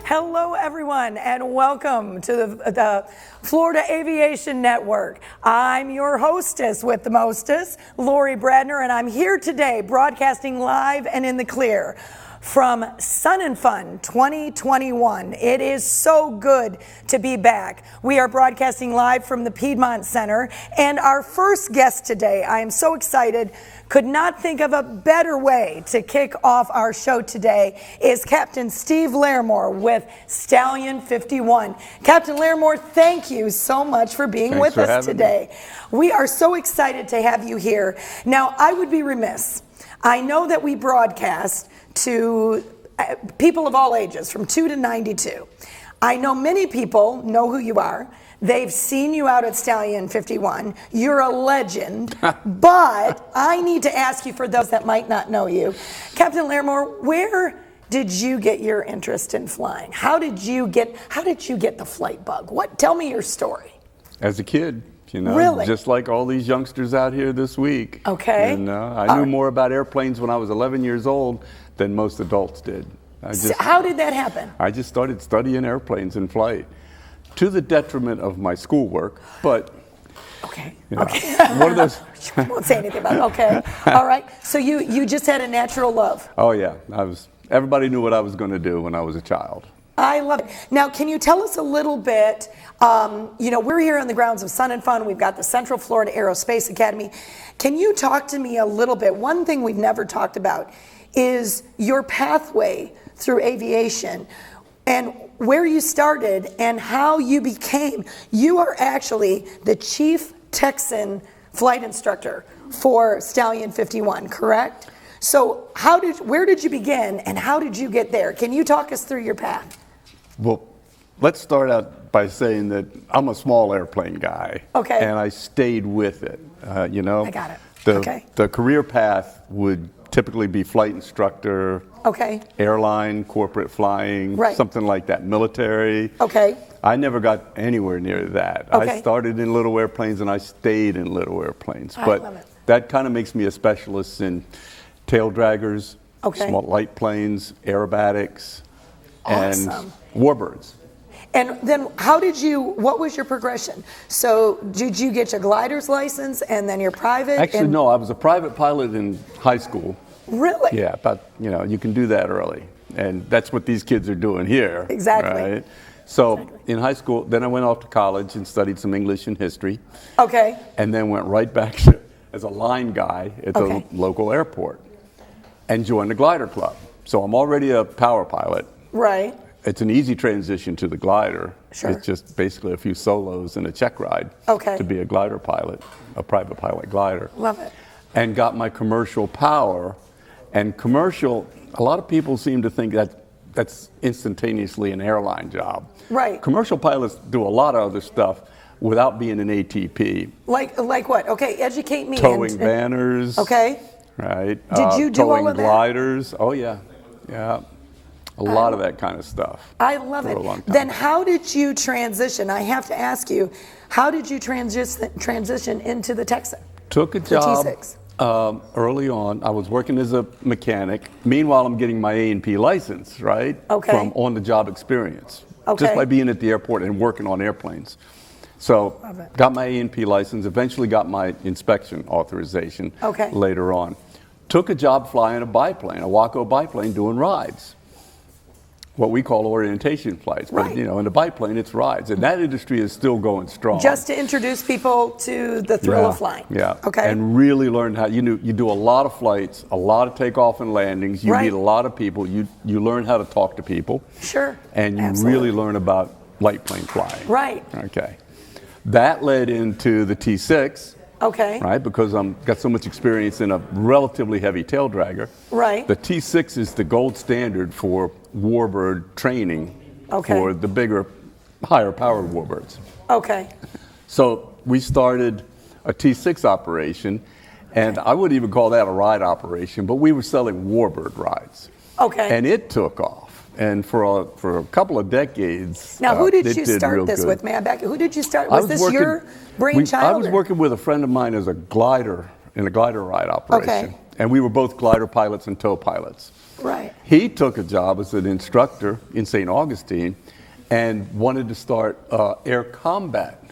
Hello, everyone, and welcome to the Florida Aviation Network. I'm your hostess with the mostest, Lori Bradner, and I'm here today broadcasting live and in the clear from Sun and Fun 2021. It is so good to be back. We are broadcasting live from the Piedmont Center, and our first guest today, I am so excited, could not think of a better way to kick off our show today, is Captain Steve Larmore with Stallion 51. Captain Larmore, thank you so much for being with us today. We are so excited to have you here. Now, I would be remiss. I know that we broadcast to people of all ages, from 2 to 92. I know many people know who you are. They've seen you out at Stallion 51. You're a legend. But I need to ask you, for those that might not know you, Captain Larmore, where did you get your interest in flying? How did you get the flight bug? Tell me your story. As a kid. You know, really? Just like all these youngsters out here this week. Okay. And I knew more about airplanes when I was 11 years old than most adults did. How did that happen? I just started studying airplanes in flight, to the detriment of my schoolwork, but... Okay. You know, okay. One of those... I won't say anything about it. Okay. All right. So you just had a natural love. Oh, yeah. Everybody knew what I was going to do when I was a child. I love it. Now, can you tell us a little bit, we're here on the grounds of Sun and Fun. We've got the Central Florida Aerospace Academy. Can you talk to me a little bit? One thing we've never talked about is your pathway through aviation and where you started and how you are actually the Chief Texan flight instructor for Stallion 51, correct? So where did you begin and how did you get there? Can you talk us through your path? Well, let's start out by saying that I'm a small airplane guy. Okay. And I stayed with it. I got it. The career path would typically be flight instructor, okay, airline, corporate flying, right, something like that, military. Okay. I never got anywhere near that. Okay. I started in little airplanes and I stayed in little airplanes. I love it. That kind of makes me a specialist in tail draggers, okay, small light planes, aerobatics, awesome, and warbirds. And then what was your progression? So did you get your glider's license and then your private? Actually, no, I was a private pilot in high school. Really? Yeah, but you can do that early. And that's what these kids are doing here. Exactly. Right? So in high school, then I went off to college and studied some English and history. Okay. And then went right back as a line guy at the local airport and joined the glider club. So I'm already a power pilot. Right. It's an easy transition to the glider. Sure. It's just basically a few solos and a check ride to be a glider pilot, a private pilot glider. Love it. And got my commercial power. And commercial, a lot of people seem to think that's instantaneously an airline job. Right. Commercial pilots do a lot of other stuff without being an ATP. Like what? Okay, educate me. Towing banners. Okay. Right. Did you do all of that? Towing gliders. Oh, yeah. Yeah. A lot of that kind of stuff. I love it. Then how did you transition? I have to ask you, how did you transition into the Texan? Took a job T6. Early on. I was working as a mechanic. Meanwhile, I'm getting my A&P license, right? Okay. From on-the-job experience. Okay. Just by being at the airport and working on airplanes. So got my A&P license, eventually got my inspection authorization later on. Took a job flying a biplane, a Waco biplane, doing rides. What we call orientation flights, but in the biplane it's rides, and that industry is still going strong. Just to introduce people to the thrill of flying. Yeah. Okay. And really learn how you do a lot of flights, a lot of takeoff and landings. You meet a lot of people. You learn how to talk to people. Sure. And you really learn about light plane flying. Right. Okay. That led into the T6. Okay. Right, because got so much experience in a relatively heavy tail dragger. Right. The T6 is the gold standard for warbird training for the bigger, higher powered warbirds. Okay. So we started a T6 operation, and I wouldn't even call that a ride operation, but we were selling warbird rides. Okay. And it took off. And for a couple of decades, now who did you start this with? May I back? Who did you start? Was this your brainchild? I was working with a friend of mine as a glider in a glider ride operation. And we were both glider pilots and tow pilots. Right. He took a job as an instructor in St. Augustine and wanted to start air combat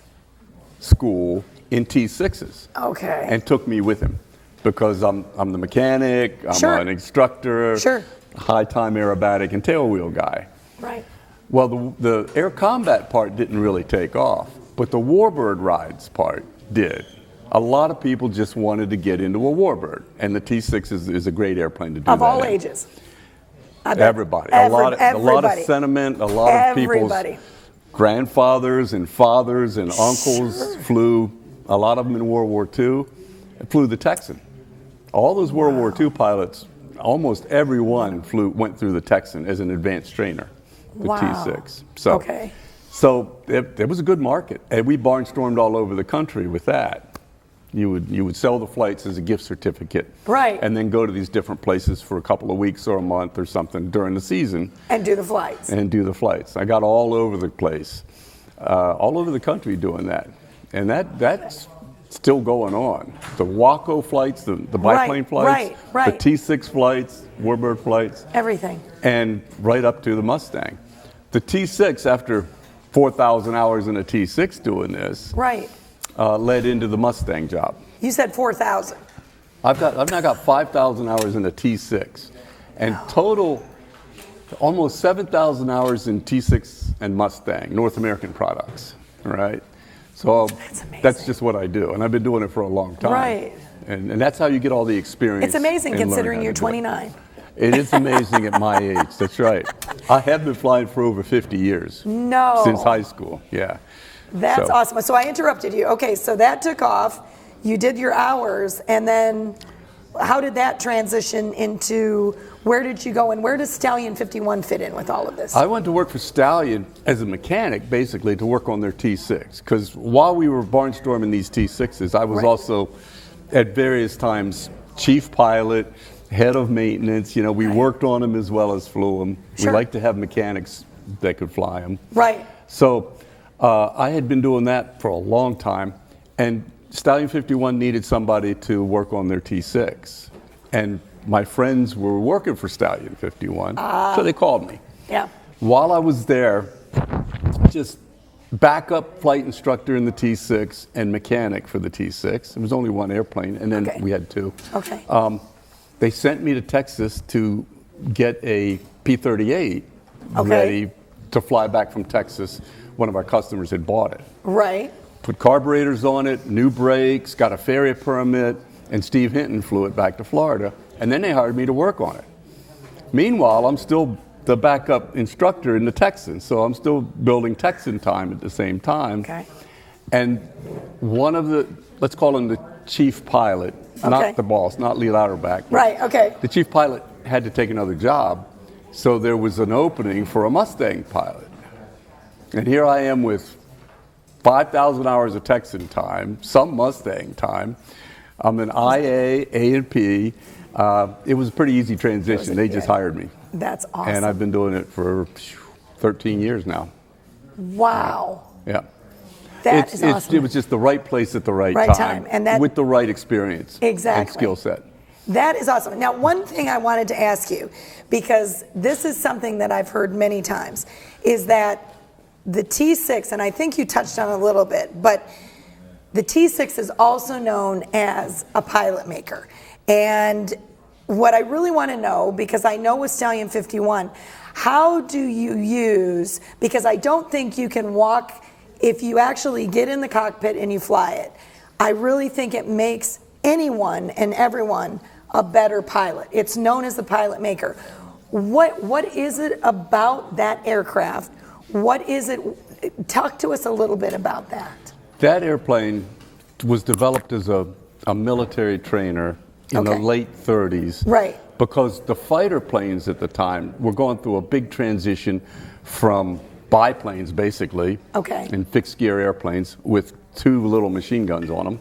school in T6s. Okay. And took me with him because I'm the mechanic, I'm an instructor, high time aerobatic and tailwheel guy. Right. Well, the air combat part didn't really take off, but the warbird rides part did. A lot of people just wanted to get into a warbird, and the T6 is a great airplane to do that. Of all in. ages. Everybody. A lot of sentiment, a lot of people's grandfathers and fathers and uncles flew, a lot of them in World War II, flew the Texan. All those World War II pilots, almost everyone went through the Texan as an advanced trainer, the T6. So it was a good market, and we barnstormed all over the country with that. You would sell the flights as a gift certificate, and then go to these different places for a couple of weeks or a month or something during the season, and do the flights. I got all over the place, all over the country doing that, and that's still going on. The Waco flights, the biplane flights, the T6 flights, warbird flights, everything, and right up to the Mustang. The T6, after 4,000 hours in a T6 doing this, led into the Mustang job. You said 4,000. I've now got 5,000 hours in a T6, and total almost 7,000 hours in T6 and Mustang, North American products, right? So that's just what I do, and I've been doing it for a long time. Right. And that's how you get all the experience. It's amazing considering you're 29. It is amazing at my age, that's right. I have been flying for over 50 years. No. Since high school, yeah. That's awesome. So I interrupted you. Okay, so that took off. You did your hours, and then how did that transition into, where did you go, and where does Stallion 51 fit in with all of this? I went to work for Stallion as a mechanic, basically, to work on their T6. Because while we were barnstorming these T6s, I was also, at various times, chief pilot, head of maintenance. You know, we worked on them as well as flew them. We like to have mechanics that could fly them. Right. So I had been doing that for a long time, and Stallion 51 needed somebody to work on their T6. And my friends were working for Stallion 51, so they called me. Yeah. While I was there, just backup flight instructor in the T6 and mechanic for the T6. It was only one airplane, and then we had two. Okay. They sent me to Texas to get a P-38 ready to fly back from Texas. One of our customers had bought it. Right. Put carburetors on it, new brakes, got a ferry permit, and Steve Hinton flew it back to Florida. And then they hired me to work on it. Meanwhile, I'm still the backup instructor in the Texan, so I'm still building Texan time at the same time. Okay. And one of the, let's call him the chief pilot, not the boss, not Lee Lauterbach. Right, okay. The chief pilot had to take another job, so there was an opening for a Mustang pilot. And here I am with 5,000 hours of Texan time, some Mustang time. I'm an IA, A&P. It was a pretty easy transition. They just hired me. That's awesome. And I've been doing it for 13 years now. Wow. Yeah. That is awesome. It was just the right place at the right time. And that, with the right experience and skill set. That is awesome. Now, one thing I wanted to ask you, because this is something that I've heard many times, is that the T6, and I think you touched on it a little bit, but the T6 is also known as a pilot maker. And what I really want to know, because I know with Stallion 51, how do you use, because I don't think you can walk, if you actually get in the cockpit and you fly it, I really think it makes anyone and everyone a better pilot. It's known as the pilot maker. What is it about that aircraft? What is it? Talk to us a little bit about that. That airplane was developed as a military trainer in the late 30s. Right. Because the fighter planes at the time were going through a big transition from biplanes, basically, and fixed gear airplanes with two little machine guns on them,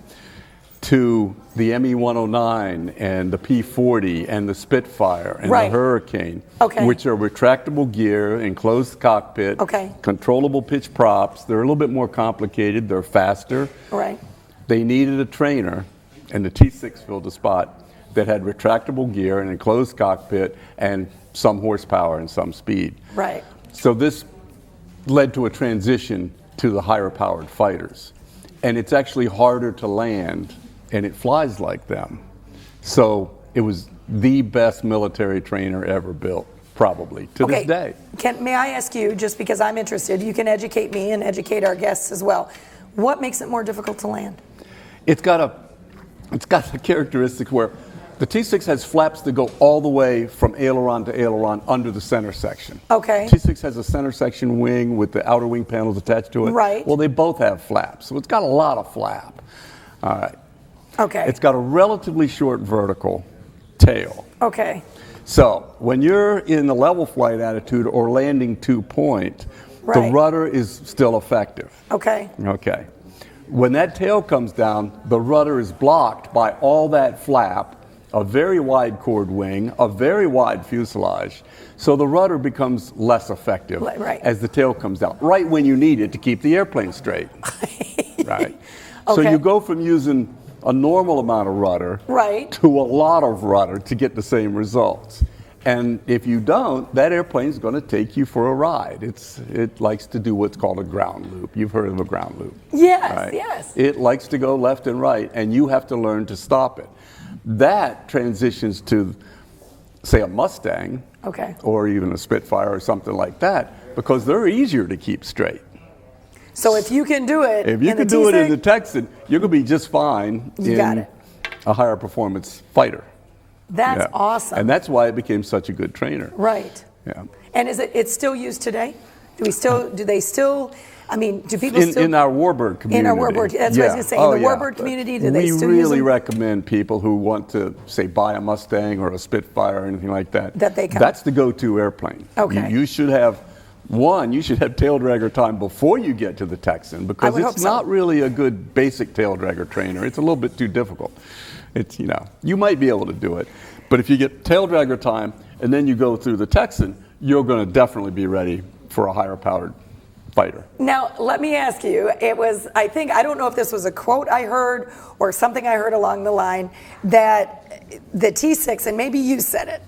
to the ME-109 and the P-40 and the Spitfire and the Hurricane, which are retractable gear, enclosed cockpit, controllable pitch props. They're a little bit more complicated. They're faster. Right. They needed a trainer, and the T6 filled the spot, that had retractable gear, an enclosed cockpit, and some horsepower and some speed. Right. So this led to a transition to the higher powered fighters. And it's actually harder to land, and it flies like them. So it was the best military trainer ever built, probably, to this day. May I ask you, just because I'm interested, you can educate me and educate our guests as well, what makes it more difficult to land? It's got the characteristics where the T6 has flaps that go all the way from aileron to aileron under the center section. Okay. T6 has a center section wing with the outer wing panels attached to it. Right. Well, they both have flaps, so it's got a lot of flap. All right. Okay. It's got a relatively short vertical tail. Okay. So when you're in the level flight attitude or landing 2-point, the rudder is still effective. Okay. Okay. When that tail comes down, the rudder is blocked by all that flap, a very wide chord wing, a very wide fuselage. So the rudder becomes less effective as the tail comes down, right when you need it to keep the airplane straight. Right. So you go from using a normal amount of rudder to a lot of rudder to get the same results. And if you don't, that airplane is going to take you for a ride. It likes to do what's called a ground loop. You've heard of a ground loop. Yes, yes. It likes to go left and right, and you have to learn to stop it. That transitions to, say, a Mustang, or even a Spitfire or something like that, because they're easier to keep straight. So if you can do it, if you can do it in the Texan, you're going to be just fine in a higher performance fighter. That's awesome. And that's why it became such a good trainer. Right. Yeah. And it's still used today? Do they still, I mean, do people still? In our warbird community. In our warbird, that's what I was going to say. In the warbird community, do they still use them? We really recommend people who want to, say, buy a Mustang or a Spitfire or anything like that. That's the go-to airplane. Okay. You should have tail dragger time before you get to the Texan, because it's not really a good basic tail dragger trainer. It's a little bit too difficult. It's, you might be able to do it, but if you get tail dragger time and then you go through the Texan, you're going to definitely be ready for a higher powered fighter. Now, let me ask you, I don't know if this was a quote I heard or something I heard along the line, that the T6, and maybe you said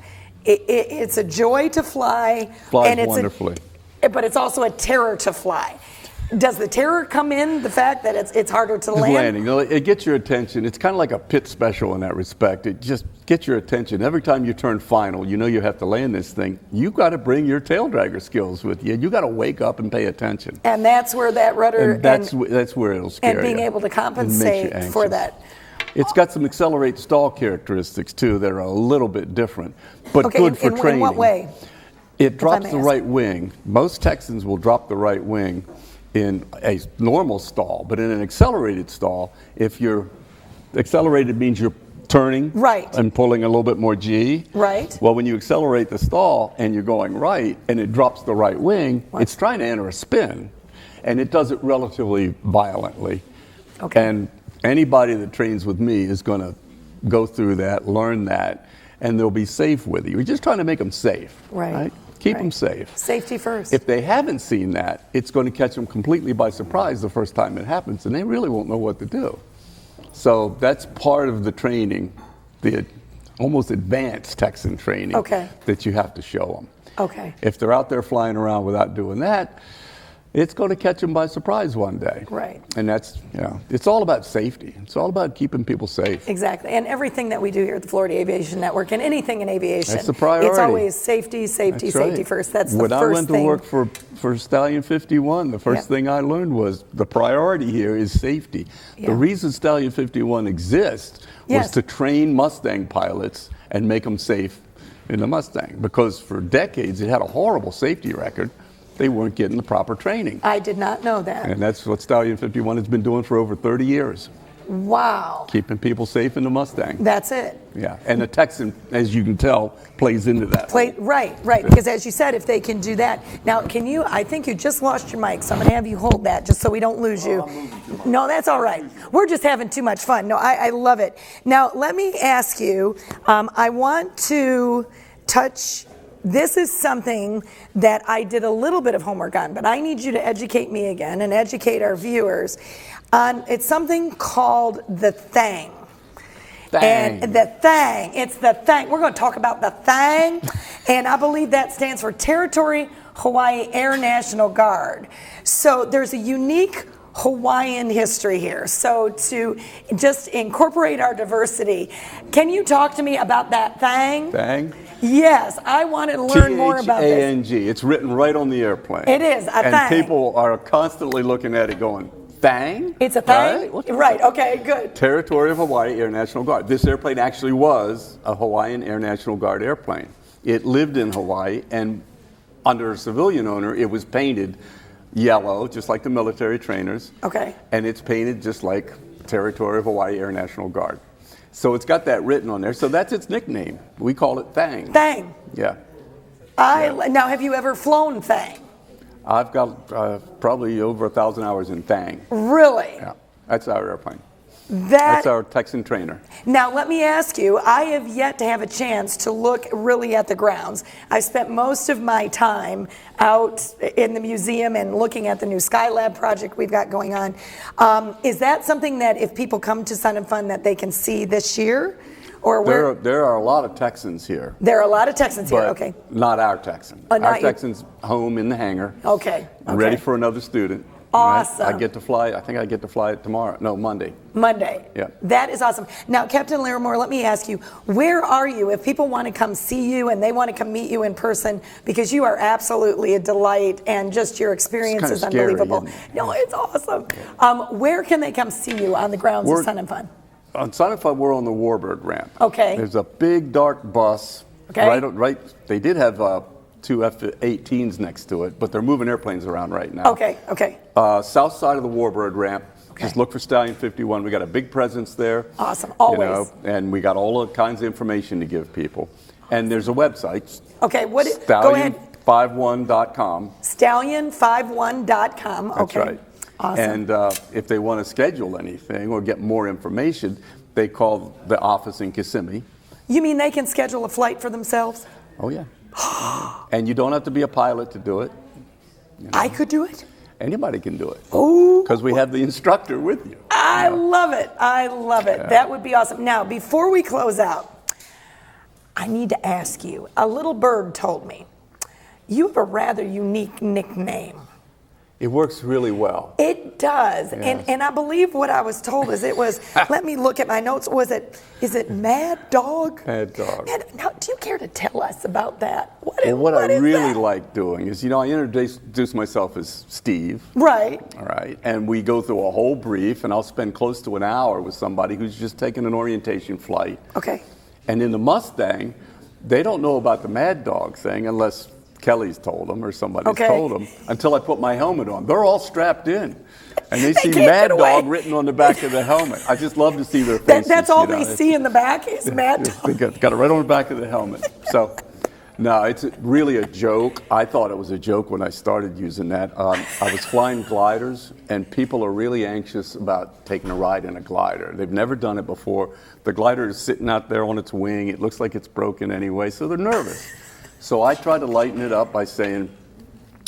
it, it's a joy to fly. Flies wonderfully. But it's also a terror to fly. Does the terror come in, the fact that it's harder to land? Landing. It gets your attention. It's kind of like a pit special in that respect. It just gets your attention. Every time you turn final, you have to land this thing. You've got to bring your tail dragger skills with you. You got to wake up and pay attention. And that's where that rudder and that's where it'll scare you. And being able to compensate for that. It's got some accelerate stall characteristics too that are a little bit different, but good for training. In what way? It drops the right wing. Most Texans will drop the right wing in a normal stall, but in an accelerated stall, if you're accelerated means you're turning and pulling a little bit more G. Right. Well, when you accelerate the stall and you're going right and it drops the right wing, it's trying to enter a spin, and it does it relatively violently. Okay. And anybody that trains with me is going to go through that, learn that, and they'll be safe with you. We're just trying to make them safe. Right. Keep them safe. Safety first. If they haven't seen that, it's going to catch them completely by surprise the first time it happens, and they really won't know what to do. So that's part of the training, the almost advanced Texan training that you have to show them. Okay. If they're out there flying around without doing that, it's going to catch them by surprise one day. Right. And that's, it's all about safety. It's all about keeping people safe. Exactly. And everything that we do here at the Florida Aviation Network, and anything in aviation, that's the priority. It's always safety, safety, safety first. That's the first thing. When I went to work for Stallion 51, the first thing I learned was the priority here is safety. The reason Stallion 51 exists was to train Mustang pilots and make them safe in the Mustang, because for decades it had a horrible safety record. They weren't getting the proper training. I did not know that. And that's what Stallion 51 has been doing for over 30 years. Wow. Keeping people safe in the Mustang. That's it. Yeah, and the Texan, as you can tell, plays into that. Right, because as you said, if they can do that. Now, I think you just lost your mic, so I'm going to have you hold that just so we don't lose you. No, that's all right. We're just having too much fun. No, I love it. Now, let me ask you, I want to touch. This is something that I did a little bit of homework on, but I need you to educate me again and educate our viewers on. It's something called the Thang. Thang. And the Thang. It's the Thang. We're going to talk about the Thang, and I believe that stands for Territory Hawaii Air National Guard. So there's a unique Hawaiian history here. So to just incorporate our diversity, can you talk to me about that Thang? Thang? Yes, I want to learn more about this. Thang. It's written right on the airplane. It is, a Thang. And people are constantly looking at it going, Thang? It's a Thang? Right, okay, good. Territory of Hawaii Air National Guard. This airplane actually was a Hawaiian Air National Guard airplane. It lived in Hawaii, and under a civilian owner, it was painted yellow, just like the military trainers. Okay. And it's painted just like Territory of Hawaii Air National Guard. So it's got that written on there. So that's its nickname. We call it Thang. Thang. Yeah. Now, have you ever flown Thang? I've got probably over 1,000 hours in Thang. Really? Yeah. That's our airplane. That's our Texan trainer. Now, let me ask you, I have yet to have a chance to look really at the grounds. I spent most of my time out in the museum and looking at the new Skylab project we've got going on. Is that something that if people come to Sun and Fun that they can see this year? Or there are a lot of Texans here. There are a lot of Texans here, but okay. Not our Texan. Our Texan's home in the hangar. Okay. Ready for another student. Awesome. Right? I think I get to fly it tomorrow. No, Monday. Monday. Yeah. That is awesome. Now, Captain Larmore, let me ask you, where are you if people want to come see you and they want to come meet you in person, because you are absolutely a delight and just your experience is unbelievable. No, it's awesome. Where can they come see you on the grounds of Sun and Fun? On Sun and Fun, we're on the Warbird ramp. Okay. There's a big dark bus. Okay. Right. They did have two F-18s next to it, but they're moving airplanes around right now. Okay. South side of the Warbird ramp. Okay. Just look for Stallion 51. We got a big presence there. Awesome. Always. And we got all kinds of information to give people. And there's a website. Okay. Go ahead. Stallion51.com. Stallion51.com. Okay. That's right. Awesome. And if they want to schedule anything or get more information, they call the office in Kissimmee. You mean they can schedule a flight for themselves? Oh, yeah. And you don't have to be a pilot to do it. I could do it? Anybody can do it. Oh. Because we have the instructor with you. I love it. I love it. Yeah. That would be awesome. Now, before we close out, I need to ask you, a little bird told me, you have a rather unique nickname. It works really well. It does. Yes. And I believe what I was told is it was, let me look at my notes, is it Mad Dog? Mad Dog. Now, do you care to tell us about that? What I really like doing is, I introduce myself as Steve. Right. All right. And we go through a whole brief, and I'll spend close to an hour with somebody who's just taking an orientation flight. Okay. And in the Mustang, they don't know about the Mad Dog thing unless Kelly's told them or somebody's told them, until I put my helmet on. They're all strapped in. And they see Mad Dog written on the back of the helmet. I just love to see their faces. That's all they see in the back is Mad Dog. They got it right on the back of the helmet. So, no, it's really a joke. I thought it was a joke when I started using that. I was flying gliders, and people are really anxious about taking a ride in a glider. They've never done it before. The glider is sitting out there on its wing. It looks like it's broken anyway, so they're nervous. So I tried to lighten it up by saying,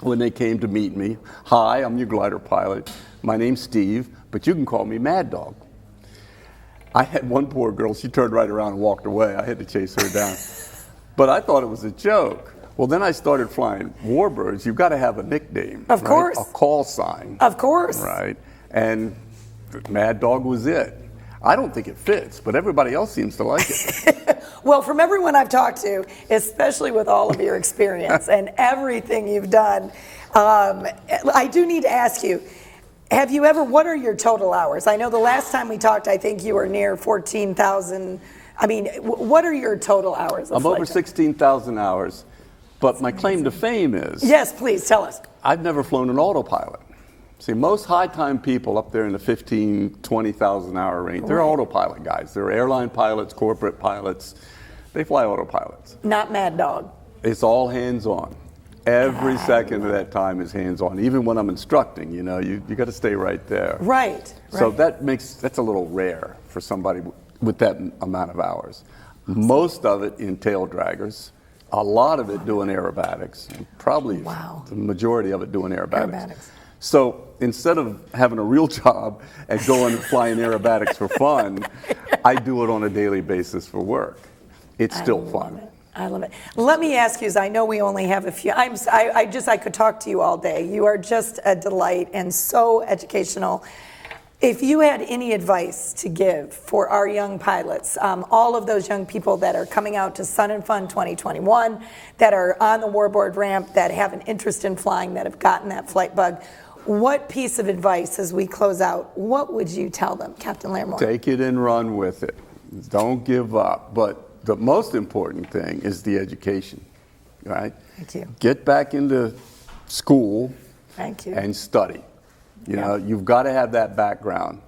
when they came to meet me, hi, I'm your glider pilot. My name's Steve, but you can call me Mad Dog. I had one poor girl, she turned right around and walked away. I had to chase her down. But I thought it was a joke. Well, then I started flying Warbirds. You've got to have a nickname. Of course. A call sign. Of course. Right. And Mad Dog was it. I don't think it fits, but everybody else seems to like it. Well, from everyone I've talked to, especially with all of your experience and everything you've done, I do need to ask you, what are your total hours? I know the last time we talked, I think you were near 14,000. I mean, what are your total hours? I'm over 16,000 hours, but my claim to fame is... Yes, please, tell us. I've never flown an autopilot. See, most high-time people up there in the 15,000, 20,000 hour range, they're autopilot guys. They're airline pilots, corporate pilots. They fly autopilots. Not Mad Dog. It's all hands-on. Every second of that time is hands-on. Even when I'm instructing, you got to stay right there. Right. So that's a little rare for somebody with that amount of hours. Most of it in tail draggers. A lot of it doing aerobatics, and probably the majority of it doing aerobatics. So instead of having a real job and going and flying aerobatics for fun, I do it on a daily basis for work. It's still fun. I love it. Let me ask you, as I know we only have a few, I could talk to you all day. You are just a delight and so educational. If you had any advice to give for our young pilots, all of those young people that are coming out to Sun and Fun 2021, that are on the Warboard ramp, that have an interest in flying, that have gotten that flight bug, what piece of advice as we close out, what would you tell them, Captain Larmore? Take it and run with it. Don't give up. But the most important thing is the education, right? Thank you. Get back into school. Thank you. And study. You know, you've got to have that background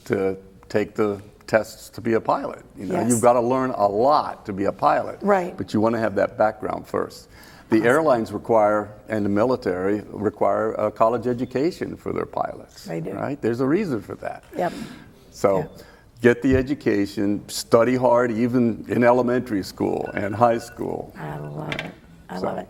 to take the tests to be a pilot. You know, you've got to learn a lot to be a pilot. Right. But you want to have that background first. The airlines require, and the military require, a college education for their pilots. They do. Right? There's a reason for that. Yep. So get the education, study hard, even in elementary school and high school. I love it. I love it.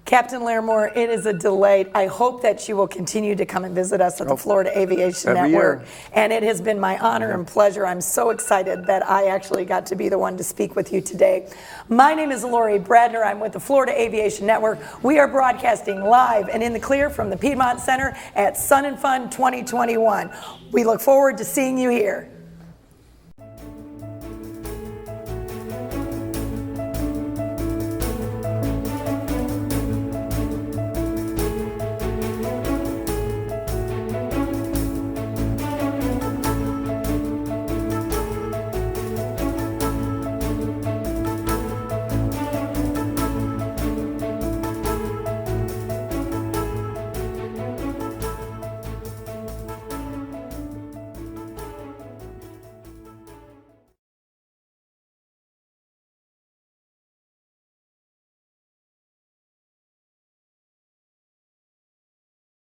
Captain Larmore, it is a delight. I hope that you will continue to come and visit us at the Florida Aviation Every Network. year. And it has been my honor and pleasure. I'm so excited that I actually got to be the one to speak with you today. My name is Lori Bradner. I'm with the Florida Aviation Network. We are broadcasting live and in the clear from the Piedmont Center at Sun and Fun 2021. We look forward to seeing you here.